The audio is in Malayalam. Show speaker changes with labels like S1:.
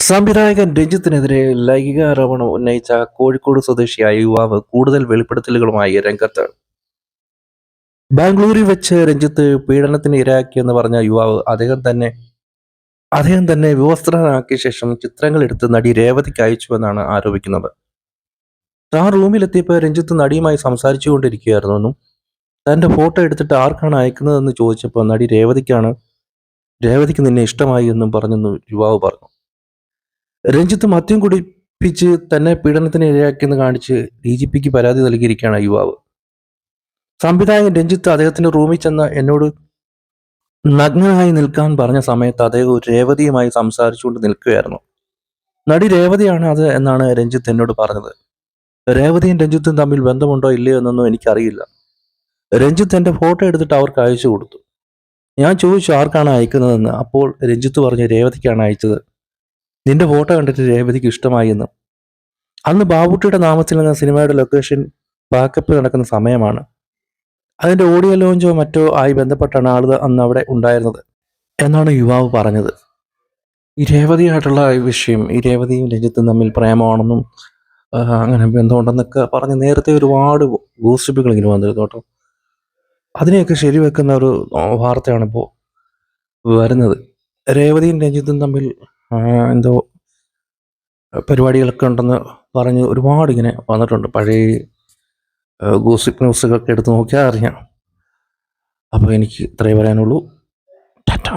S1: സംവിധായകൻ രഞ്ജിത്തിനെതിരെ ലൈംഗികാരോപണം ഉന്നയിച്ച കോഴിക്കോട് സ്വദേശിയായ യുവാവ് കൂടുതൽ വെളിപ്പെടുത്തലുകളുമായി രംഗത്ത്. ബാംഗ്ലൂരിൽ വെച്ച് രഞ്ജിത്ത് പീഡനത്തിന് ഇരയാക്കിയെന്ന് പറഞ്ഞ യുവാവ് അദ്ദേഹം തന്നെ വിവസ്ത്രനാക്കിയ ശേഷം ചിത്രങ്ങൾ എടുത്ത് നടി രേവതിക്ക് അയച്ചുവെന്നാണ് ആരോപിക്കുന്നത്. താൻ റൂമിലെത്തിയപ്പോൾ രഞ്ജിത്ത് നടിയുമായി സംസാരിച്ചുകൊണ്ടിരിക്കുകയായിരുന്നെന്നും തന്റെ ഫോട്ടോ എടുത്തിട്ട് ആർക്കാണ് അയക്കുന്നതെന്ന് ചോദിച്ചപ്പോൾ നടി രേവതിക്ക് നിന്നെ ഇഷ്ടമായി എന്നും പറഞ്ഞെന്ന് യുവാവ് പറഞ്ഞു. രഞ്ജിത്ത് മദ്യം കുടിപ്പിച്ച് തന്നെ പീഡനത്തിന് ഇരയാക്കിയെന്ന് കാണിച്ച് DGPക്ക് പരാതി നൽകിയിരിക്കുകയാണ് യുവാവ്. സംവിധായകൻ രഞ്ജിത്ത് അദ്ദേഹത്തിന്റെ റൂമിൽ ചെന്ന് എന്നോട് നഗ്നനായി നിൽക്കാൻ പറഞ്ഞ സമയത്ത് അദ്ദേഹം ഒരു രേവതിയുമായി സംസാരിച്ചുകൊണ്ട് നിൽക്കുകയായിരുന്നു. നടി രേവതിയാണ് അത് എന്നാണ് രഞ്ജിത്ത് എന്നോട് പറഞ്ഞത്. രേവതിയും രഞ്ജിത്തും തമ്മിൽ ബന്ധമുണ്ടോ ഇല്ലയോ എന്നൊന്നും എനിക്കറിയില്ല. രഞ്ജിത്ത് എന്റെ ഫോട്ടോ എടുത്തിട്ട് അവർക്ക് അയച്ചു കൊടുത്തു. ഞാൻ ചോദിച്ചു ആർക്കാണ് അയക്കുന്നതെന്ന്. അപ്പോൾ രഞ്ജിത്ത് പറഞ്ഞു രേവതിക്കാണ് അയച്ചത്. നിന്റെ ഫോട്ടോ കണ്ടിട്ട് രേവതിക്ക് ഇഷ്ടമായി എന്ന്. അന്ന് ബാബുട്ടിയുടെ നാമത്തിൽ എന്ന സിനിമയുടെ ലൊക്കേഷൻ പാക്കപ്പ് നടക്കുന്ന സമയമാണ്. അതിന്റെ ഓഡിയോ ലോഞ്ചോ മറ്റോ ആയി ബന്ധപ്പെട്ടാണ് ആള് അന്ന് അവിടെ ഉണ്ടായിരുന്നത് എന്നാണ് യുവാവ് പറഞ്ഞത്. ഈ രേവതിയായിട്ടുള്ള വിഷയം, ഈ രേവതിയും രഞ്ജിത്തും തമ്മിൽ പ്രേമമാണെന്നും അങ്ങനെ ബന്ധമുണ്ടെന്നൊക്കെ പറഞ്ഞ് നേരത്തെ ഒരുപാട് ഗോസിപ്പുകൾ ഇങ്ങനെ വന്നിരുന്നു കേട്ടോ. അതിനെയൊക്കെ ശരിവെക്കുന്ന ഒരു വാർത്തയാണ് ഇപ്പോൾ വരുന്നത്. രേവതിയും രഞ്ജിത്തും തമ്മിൽ എന്തോ പരിപാടികളൊക്കെ ഉണ്ടെന്ന് പറഞ്ഞ് ഒരുപാട് ഇങ്ങനെ വന്നിട്ടുണ്ട്. പഴയ ഗോസിപ്പ് ന്യൂസുകളൊക്കെ എടുത്ത് നോക്കിയാൽ അറിയാം. അപ്പോൾ എനിക്ക് ഇത്രയേ പറയാനുള്ളൂ. ടാറ്റ.